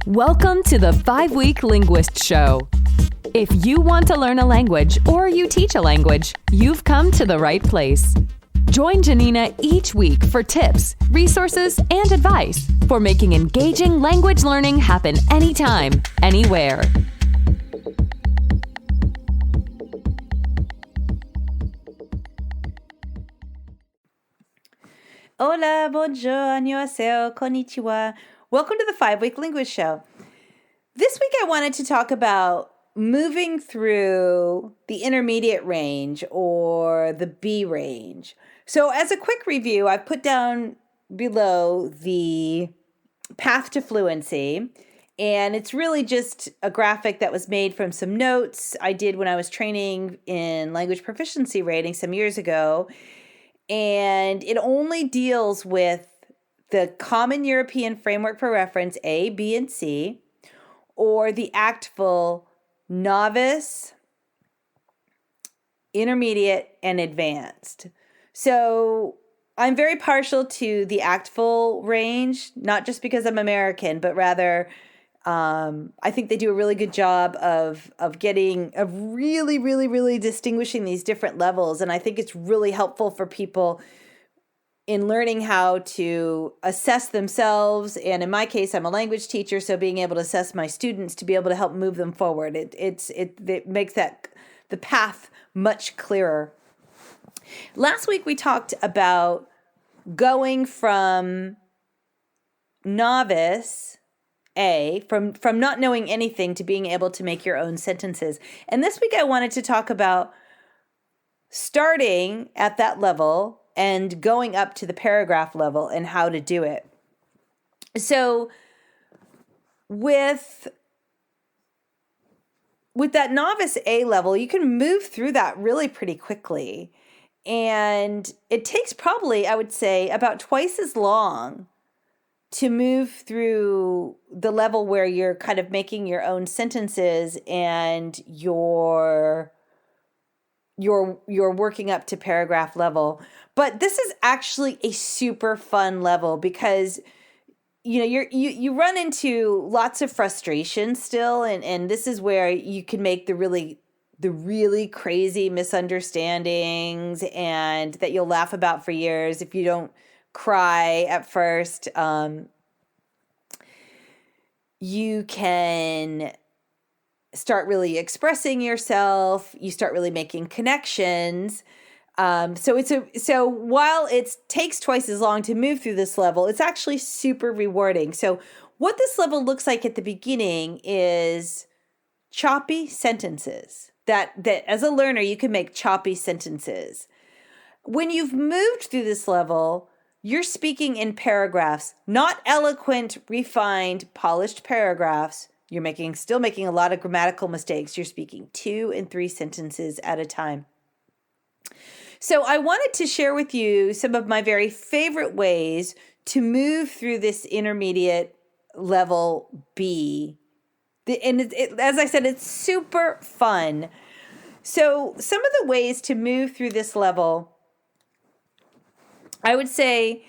Welcome to the Five-Week Linguist Show. If you want to learn a language or you teach a language, you've come to the right place. Join Janina each week for tips, resources, and advice for making engaging language learning happen anytime, anywhere. Hola, bonjour, annyeonghaseyo, konnichiwa. Welcome to the Five-Week Linguist Show. This week I wanted to talk about moving through the intermediate range or the B range. So as a quick review, I've put down below the path to fluency, and it's really just a graphic that was made from some notes I did when I was training in language proficiency rating some years ago. And it only deals with the Common European Framework for Reference A, B, and C, or the ACTFL Novice, Intermediate, and Advanced. So I'm very partial to the ACTFL range, not just because I'm American, but rather I think they do a really good job of really distinguishing these different levels. And I think it's really helpful for people in learning how to assess themselves. And in my case, I'm a language teacher, so being able to assess my students to be able to help move them forward. It makes the path much clearer. Last week we talked about going from novice A, from not knowing anything to being able to make your own sentences. And this week I wanted to talk about starting at that level and going up to the paragraph level and how to do it. So with that novice A level, you can move through that really pretty quickly. And it takes probably, I would say, about twice as long to move through the level where you're kind of making your own sentences and you're working up to paragraph level. But this is actually a super fun level because you run into lots of frustration still, and this is where you can make the really crazy misunderstandings and that you'll laugh about for years if you don't cry at first. You can start really expressing yourself. You start really making connections. So while it takes twice as long to move through this level, it's actually super rewarding. So what this level looks like at the beginning is choppy sentences. That as a learner, you can make choppy sentences. When you've moved through this level, you're speaking in paragraphs, not eloquent, refined, polished paragraphs. You're still making a lot of grammatical mistakes. You're speaking 2 and 3 sentences at a time. So I wanted to share with you some of my very favorite ways to move through this intermediate level B. And as I said, it's super fun. So some of the ways to move through this level, I would say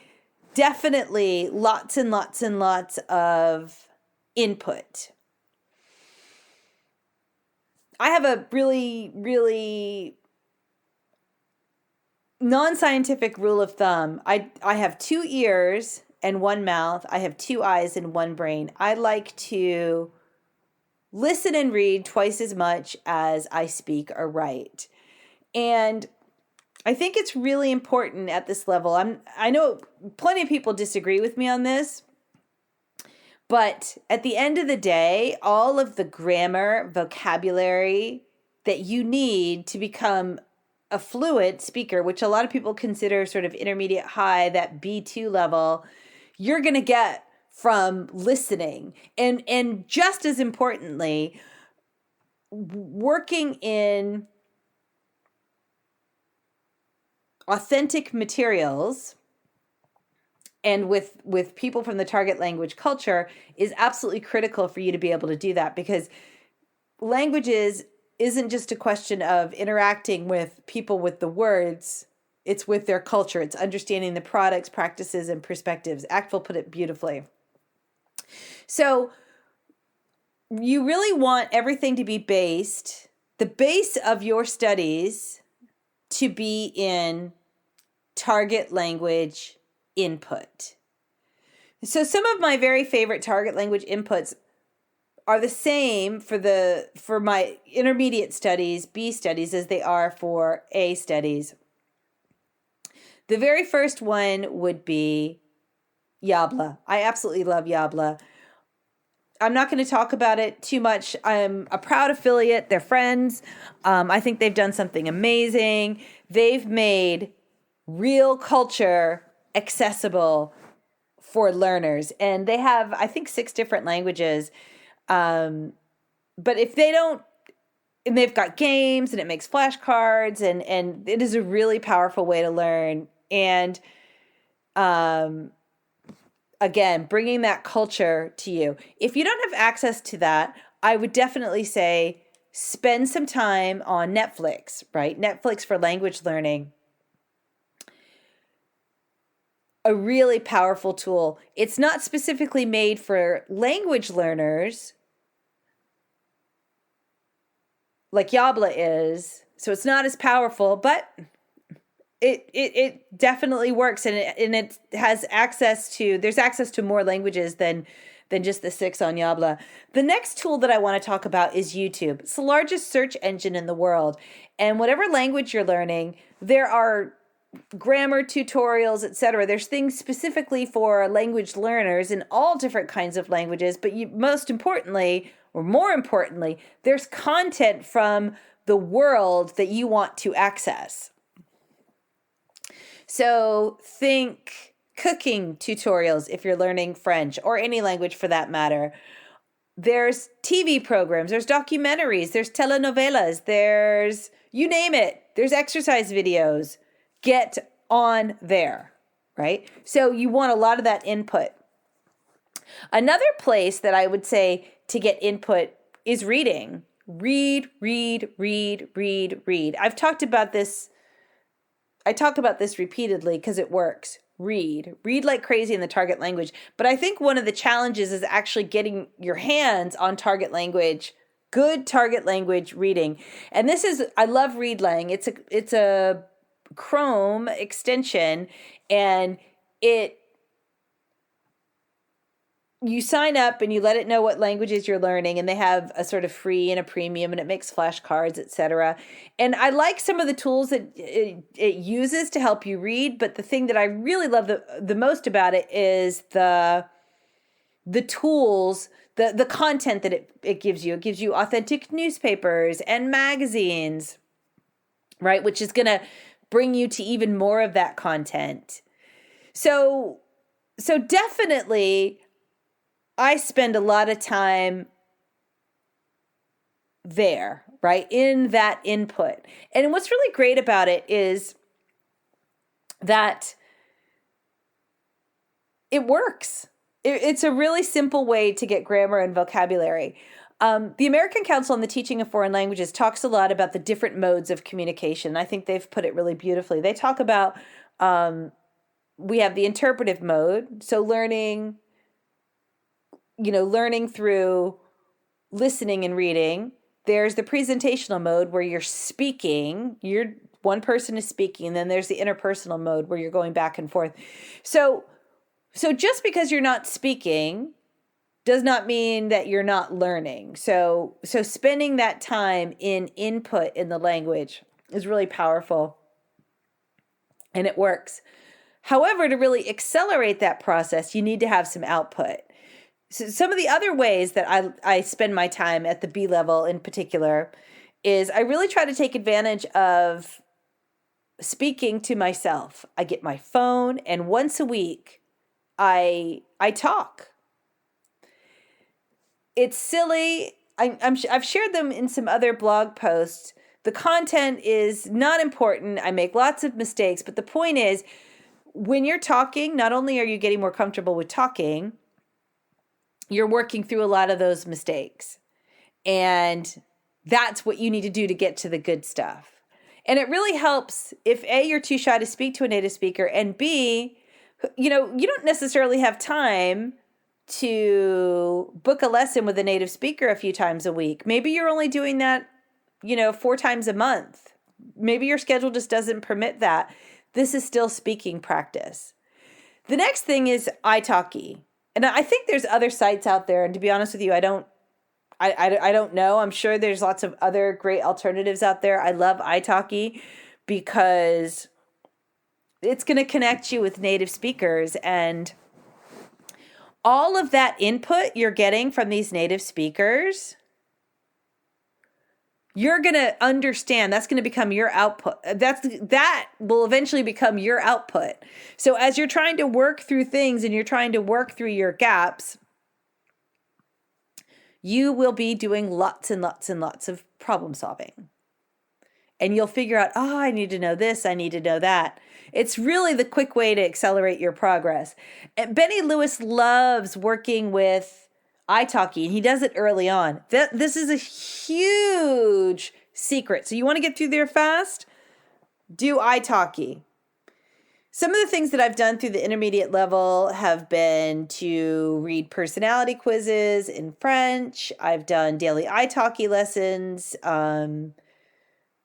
definitely lots and lots and lots of input. I have a really non-scientific rule of thumb. I have 2 ears and 1 mouth. I have 2 eyes and 1 brain. I like to listen and read twice as much as I speak or write. And I think it's really important at this level. I know plenty of people disagree with me on this, but at the end of the day, all of the grammar, vocabulary that you need to become a fluent speaker, which a lot of people consider sort of intermediate high, that B2 level, you're going to get from listening. And just as importantly, working in authentic materials and with people from the target language culture is absolutely critical for you to be able to do that, because languages isn't just a question of interacting with people with the words, it's with their culture. It's understanding the products, practices, and perspectives. ACTFL put it beautifully. So you really want everything to be the base of your studies to be in target language input. So some of my very favorite target language inputs are the same for my intermediate studies, B studies, as they are for A studies. The very first one would be Yabla. I absolutely love Yabla. I'm not going to talk about it too much. I'm a proud affiliate. They're friends. I think they've done something amazing. They've made real culture accessible for learners. And they have, I think, 6 different languages. But if they don't, and they've got games and it makes flashcards and it is a really powerful way to learn. And again, bringing that culture to you. If you don't have access to that, I would definitely say spend some time on Netflix, right? Netflix for language learning. A really powerful tool. It's not specifically made for language learners like Yabla is, so it's not as powerful, but it definitely works, and it has there's access to more languages than just the 6 on Yabla. The next tool that I want to talk about is YouTube. It's the largest search engine in the world, and whatever language you're learning, there are grammar tutorials, etc. There's things specifically for language learners in all different kinds of languages, but more importantly, there's content from the world that you want to access. So think cooking tutorials if you're learning French or any language for that matter. There's TV programs, there's documentaries, there's telenovelas, there's you name it. There's exercise videos. Get on there, right? So you want a lot of that input. Another place that I would say to get input is reading. Read. I've talked about this. I talk about this repeatedly because it works. Read like crazy in the target language. But I think one of the challenges is actually getting your hands on target language, good target language reading. And I love ReadLang. It's a Chrome extension, and you sign up and you let it know what languages you're learning, and they have a sort of free and a premium, and it makes flashcards, etc. And I like some of the tools that it uses to help you read, but the thing that I really love the most about it is the tools, the content that it gives you. It gives you authentic newspapers and magazines, right? Which is going to bring you to even more of that content. So definitely I spend a lot of time there, right? In that input. And what's really great about it is that it works. It's a really simple way to get grammar and vocabulary. The American Council on the Teaching of Foreign Languages talks a lot about the different modes of communication. I think they've put it really beautifully. They talk about, we have the interpretive mode, so learning through listening and reading. There's the presentational mode where you're speaking, one person is speaking, and then there's the interpersonal mode where you're going back and forth. So just because you're not speaking does not mean that you're not learning. So spending that time in input in the language is really powerful, and it works. However, to really accelerate that process, you need to have some output. So some of the other ways that I spend my time at the B level in particular is I really try to take advantage of speaking to myself. I get my phone, and once a week I talk. It's silly. I've shared them in some other blog posts. The content is not important. I make lots of mistakes, but the point is, when you're talking, not only are you getting more comfortable with talking, you're working through a lot of those mistakes. And that's what you need to do to get to the good stuff. And it really helps if A, you're too shy to speak to a native speaker, and B, you don't necessarily have time to book a lesson with a native speaker a few times a week. Maybe you're only doing that, 4 times a month. Maybe your schedule just doesn't permit that. This is still speaking practice. The next thing is Italki. And I think there's other sites out there. And to be honest with you, I don't know. I'm sure there's lots of other great alternatives out there. I love Italki because it's going to connect you with native speakers, and all of that input you're getting from these native speakers, you're going to understand. That's going to become your output. That will eventually become your output. So as you're trying to work through things and you're trying to work through your gaps, you will be doing lots and lots and lots of problem solving. And you'll figure out, I need to know this, I need to know that. It's really the quick way to accelerate your progress. And Benny Lewis loves working with Italki, and he does it early on. This is a huge secret. So you want to get through there fast? Do Italki. Some of the things that I've done through the intermediate level have been to read personality quizzes in French. I've done daily Italki lessons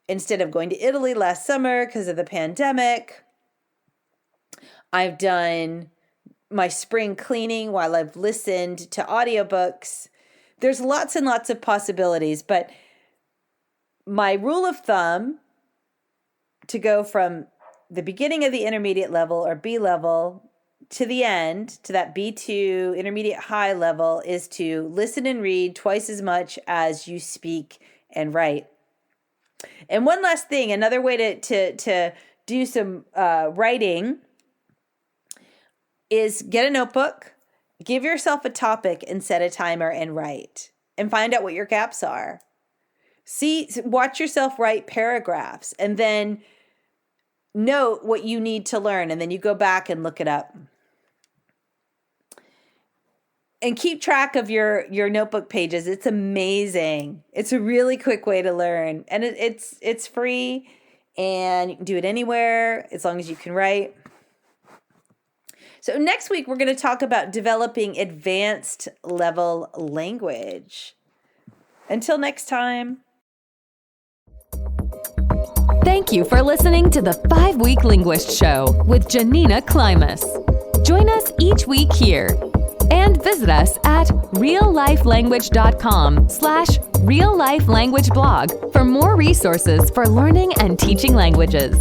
instead of going to Italy last summer because of the pandemic. I've done my spring cleaning while I've listened to audiobooks. There's lots and lots of possibilities, but my rule of thumb to go from the beginning of the intermediate level or B level to the end, to that B2 intermediate high level, is to listen and read twice as much as you speak and write. And one last thing, another way to do some writing is get a notebook, give yourself a topic and set a timer and write, and find out what your gaps are. Watch yourself write paragraphs and then note what you need to learn, and then you go back and look it up. And keep track of your notebook pages. It's amazing. It's a really quick way to learn, and it's free, and you can do it anywhere as long as you can write. So next week, we're going to talk about developing advanced level language. Until next time. Thank you for listening to the 5-Week Linguist Show with Janina Klimas. Join us each week here and visit us at reallifelanguage.com/reallifelanguageblog for more resources for learning and teaching languages.